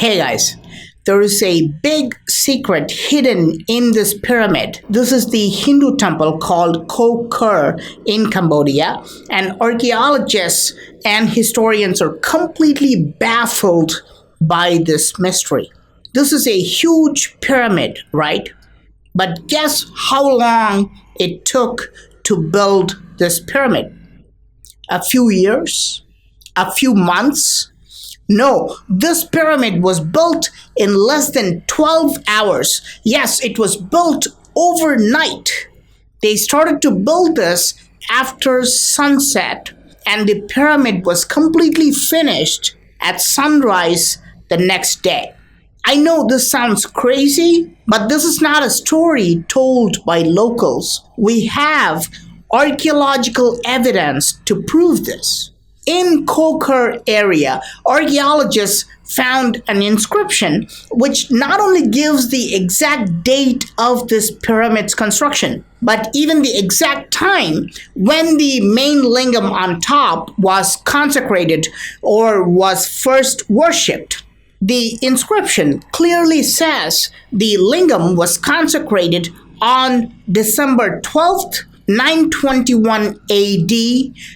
Hey guys, there is a big secret hidden in this pyramid. This is the Hindu temple called Koh Ker in Cambodia, and archaeologists and historians are completely baffled by this mystery. This is a huge pyramid, right? But guess how long it took to build this pyramid? A few years? A few months? No, this pyramid was built in less than 12 hours. Yes, it was built overnight. They started to build this after sunset, and the pyramid was completely finished at sunrise the next day. I know this sounds crazy, but this is not a story told by locals. We have archaeological evidence to prove this. In Koh Ker area, archaeologists found an inscription which not only gives the exact date of this pyramid's construction, but even the exact time when the main lingam on top was consecrated or was first worshipped. The inscription clearly says the lingam was consecrated on December 12th, 921 AD,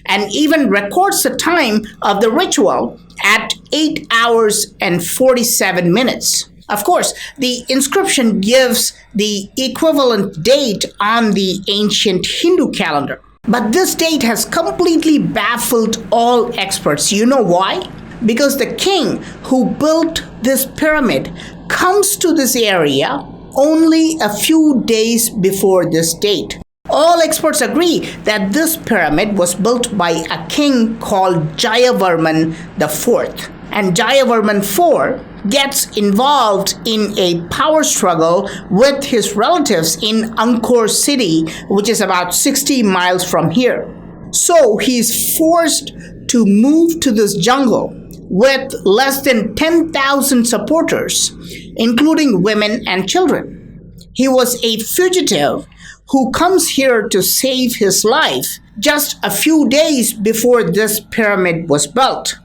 and even records the time of the ritual at 8 hours and 47 minutes. Of course, the inscription gives the equivalent date on the ancient Hindu calendar. But this date has completely baffled all experts. You know why? Because the king who built this pyramid comes to this area only a few days before this date. All experts agree that this pyramid was built by a king called Jayavarman IV. And Jayavarman IV gets involved in a power struggle with his relatives in Angkor city, which is about 60 miles from here. So he's forced to move to this jungle with less than 10,000 supporters, including women and children. He was a fugitive who comes here to save his life just a few days before this pyramid was built.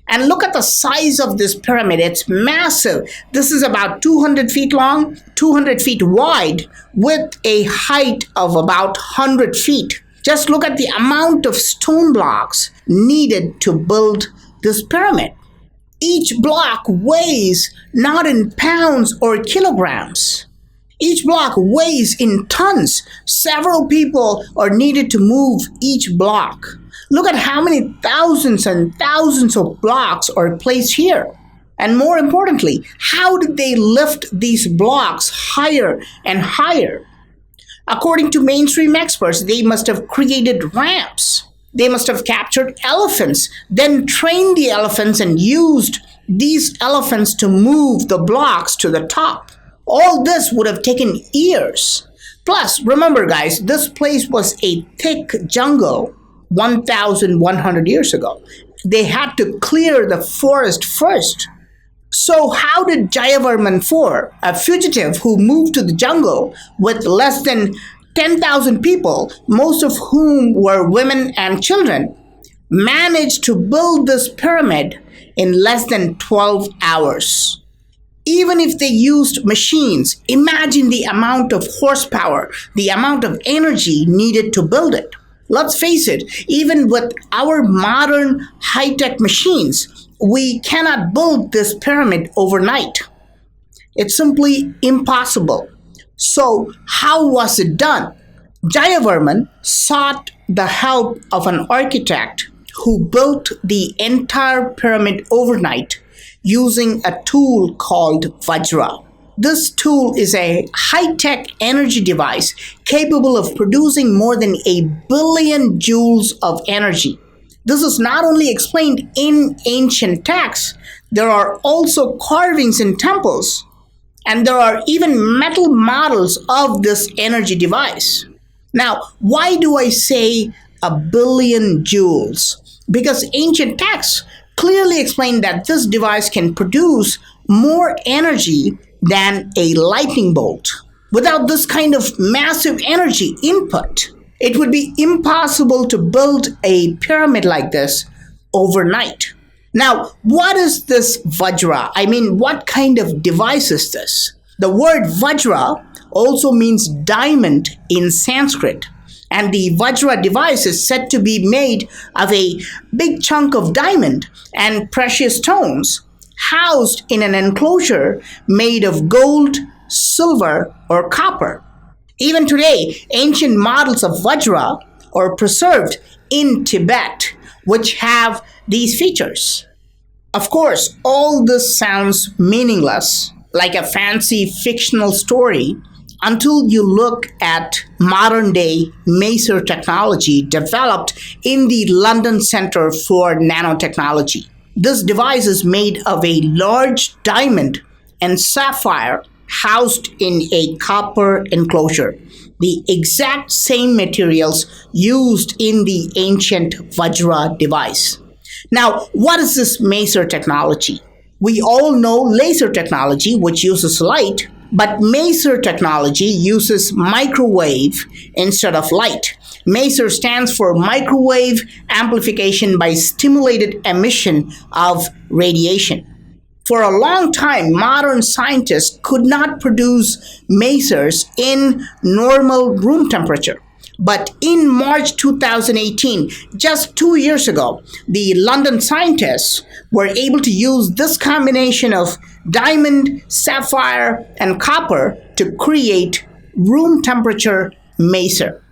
And look at the size of this pyramid. It's massive. This is about 200 feet long, 200 feet wide, with a height of about 100 feet. Just look at the amount of stone blocks needed to build this pyramid. Each block weighs not in pounds or kilograms. Each block weighs in tons. Several people are needed to move each block. Look at how many thousands and thousands of blocks are placed here. And more importantly, how did they lift these blocks higher and higher? According to mainstream experts, they must have created ramps. They must have captured elephants, then trained the elephants and used these elephants to move the blocks to the top. All this would have taken years. Plus, remember guys, this place was a thick jungle 1,100 years ago. They had to clear the forest first. So how did Jayavarman IV, a fugitive who moved to the jungle with less than 10,000 people, most of whom were women and children, manage to build this pyramid in less than 12 hours? Even if they used machines, imagine the amount of horsepower, the amount of energy needed to build it. Let's face it, even with our modern high-tech machines, we cannot build this pyramid overnight. It's simply impossible. So how was it done? Jayavarman sought the help of an architect who built the entire pyramid overnight using a tool called Vajra. This tool is a high-tech energy device capable of producing more than 1 billion joules of energy. This is not only explained in ancient texts, there are also carvings in temples, and there are even metal models of this energy device. Now, why do I say 1 billion joules? Because ancient texts clearly explain that this device can produce more energy than a lightning bolt. Without this kind of massive energy input, it would be impossible to build a pyramid like this overnight. Now, what is this Vajra? I mean, what kind of device is this? The word Vajra also means diamond in Sanskrit. And the Vajra device is said to be made of a big chunk of diamond and precious stones housed in an enclosure made of gold, silver, or copper. Even today, ancient models of Vajra are preserved in Tibet, which have these features. Of course, all this sounds meaningless, like a fancy fictional story, until you look at modern day maser technology developed in the London Center for Nanotechnology. This device is made of a large diamond and sapphire housed in a copper enclosure, the exact same materials used in the ancient Vajra device. Now, what is this maser technology? We all know laser technology, which uses light, but maser technology uses microwave instead of light. Maser stands for microwave amplification by stimulated emission of radiation. For a long time, modern scientists could not produce masers in normal room temperature. But in March 2018, just 2 years ago, the London scientists were able to use this combination of diamond, sapphire, and copper to create room temperature maser.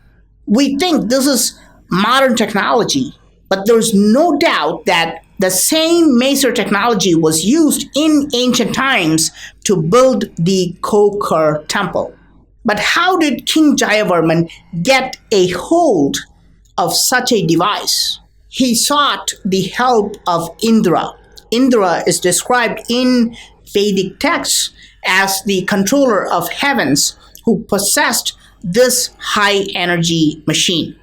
We think this is modern technology, but there's no doubt that the same maser technology was used in ancient times to build the Koh Ker temple. But how did King Jayavarman get a hold of such a device? He sought the help of Indra. Indra is described in Vedic texts as the controller of heavens who possessed this high energy machine.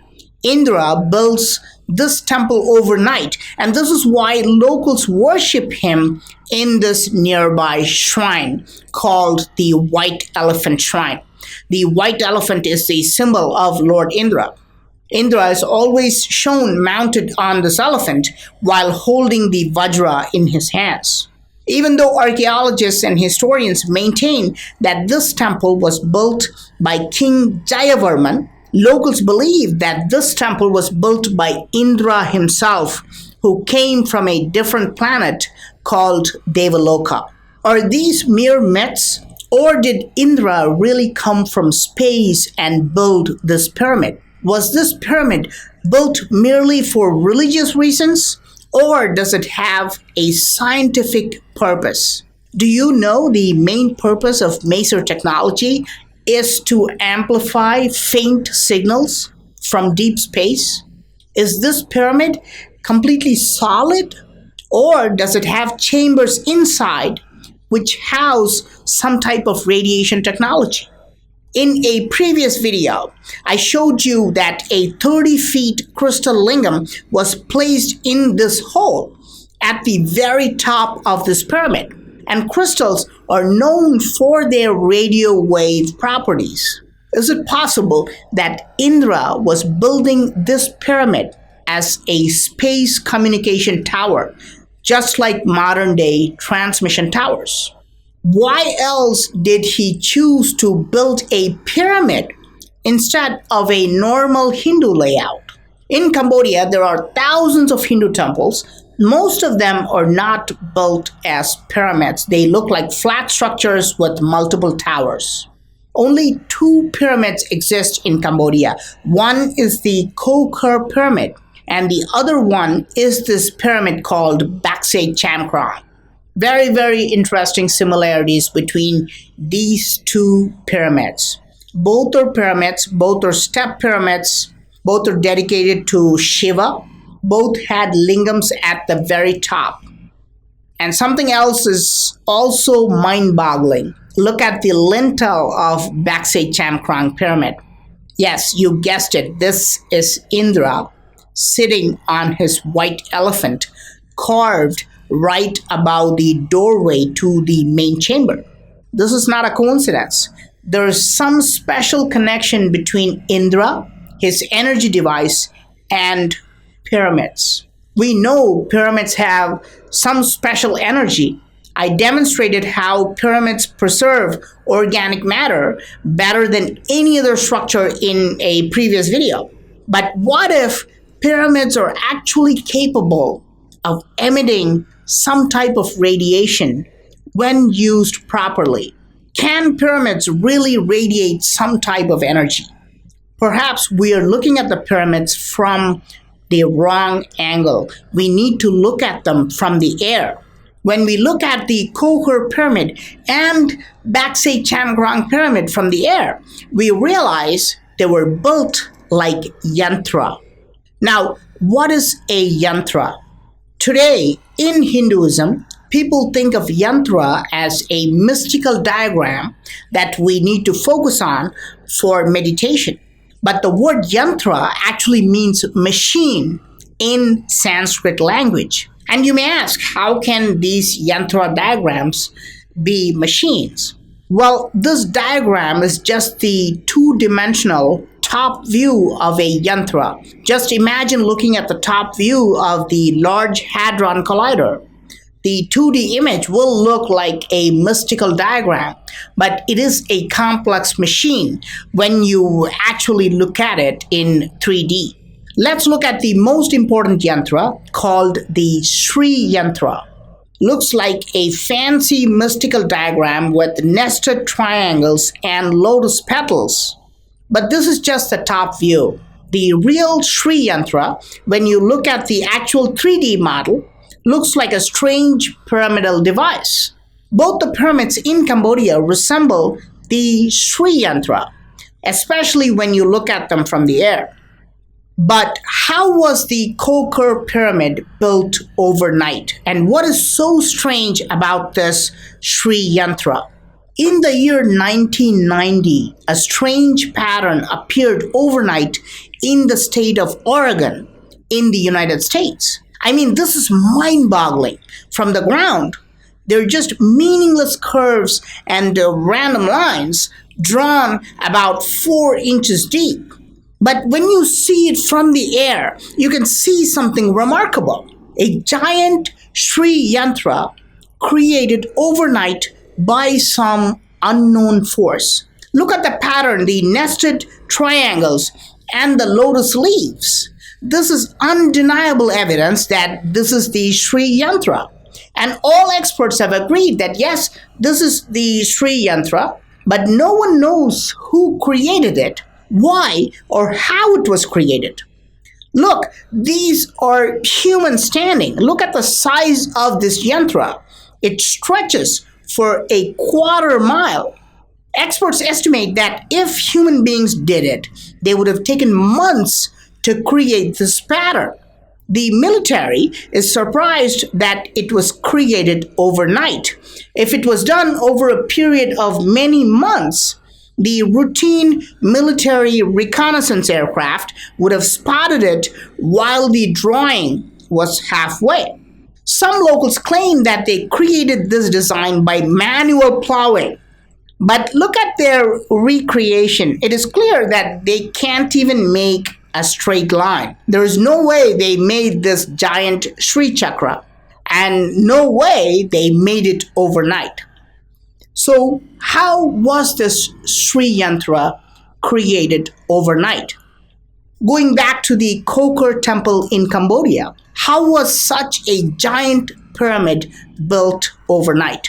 Indra builds this temple overnight, and this is why locals worship him in this nearby shrine called the White Elephant Shrine. The white elephant is the symbol of Lord Indra. Indra is always shown mounted on this elephant while holding the Vajra in his hands. Even though archaeologists and historians maintain that this temple was built by King Jayavarman, locals believe that this temple was built by Indra himself, who came from a different planet called Devaloka. Are these mere myths? Or did Indra really come from space and build this pyramid? Was this pyramid built merely for religious reasons? Or does it have a scientific purpose? Do you know the main purpose of maser technology is to amplify faint signals from deep space? Is this pyramid completely solid? Or does it have chambers inside which house some type of radiation technology? In a previous video, I showed you that a 30 feet crystal lingam was placed in this hole at the very top of this pyramid. And crystals are known for their radio wave properties. Is it possible that Indra was building this pyramid as a space communication tower, just like modern day transmission towers? Why else did he choose to build a pyramid instead of a normal Hindu layout? In Cambodia, there are thousands of Hindu temples. Most of them are not built as pyramids. They look like flat structures with multiple towers. Only 2 pyramids exist in Cambodia. One is the Koh Ker pyramid, and the other one is this pyramid called Baksei Chamkrong. Very, very interesting similarities between these 2 pyramids. Both are pyramids, both are step pyramids, both are dedicated to Shiva, both had lingams at the very top. And something else is also mind-boggling. Look at the lintel of Baksei Chamkrong pyramid. Yes, you guessed it. This is Indra sitting on his white elephant, carved right above the doorway to the main chamber. This is not a coincidence. There is some special connection between Indra, his energy device, and pyramids. We know pyramids have some special energy. I demonstrated how pyramids preserve organic matter better than any other structure in a previous video. But what if pyramids are actually capable of emitting some type of radiation when used properly? Can pyramids really radiate some type of energy? Perhaps we are looking at the pyramids from the wrong angle. We need to look at them from the air. When we look at the Koh Ker Pyramid and Baksei Chamkrong Pyramid from the air, we realize they were built like yantra. Now, what is a yantra? Today, in Hinduism, people think of yantra as a mystical diagram that we need to focus on for meditation. But the word yantra actually means machine in Sanskrit language. And you may ask, how can these yantra diagrams be machines? Well, this diagram is just the two-dimensional top view of a yantra. Just imagine looking at the top view of the Large Hadron Collider. The 2D image will look like a mystical diagram, but it is a complex machine when you actually look at it in 3D. Let's look at the most important yantra called the Sri yantra. Looks like a fancy mystical diagram with nested triangles and lotus petals. But this is just the top view. The real Sri yantra, when you look at the actual 3D model, looks like a strange pyramidal device. Both the pyramids in Cambodia resemble the Sri yantra, especially when you look at them from the air. But how was the Koh Ker Pyramid built overnight? And what is so strange about this Sri yantra? In the year 1990, a strange pattern appeared overnight in the state of Oregon in the United States. I mean, this is mind-boggling. From the ground, they're just meaningless curves and random lines drawn about 4 inches deep. But when you see it from the air, you can see something remarkable. A giant Sri yantra created overnight by some unknown force. Look at the pattern, the nested triangles and the lotus leaves. This is undeniable evidence that this is the Sri yantra. And all experts have agreed that yes, this is the Sri yantra, but no one knows who created it, why, or how it was created. Look, these are humans standing. Look at the size of this yantra. It stretches for a quarter mile. Experts estimate that if human beings did it, they would have taken months to create this pattern. The military is surprised that it was created overnight. If it was done over a period of many months, the routine military reconnaissance aircraft would have spotted it while the drawing was halfway. Some locals claim that they created this design by manual plowing. But look at their recreation. It is clear that they can't even make a straight line. There is no way they made this giant Sri Chakra, and no way they made it overnight. So how was this Sri yantra created overnight? Going back to the Koh Ker temple in Cambodia, how was such a giant pyramid built overnight?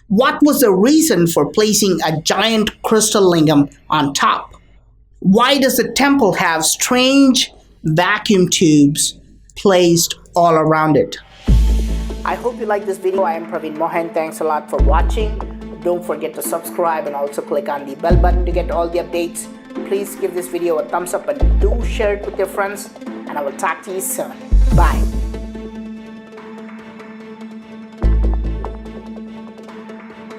What was the reason for placing a giant crystal lingam on top? Why does the temple have strange vacuum tubes placed all around it? I hope you like this video. I am Praveen Mohan. Thanks a lot for watching. Don't forget to subscribe and also click on the bell button to get all the updates. Please give this video a thumbs up and do share it with your friends. And I will talk to you soon. Bye.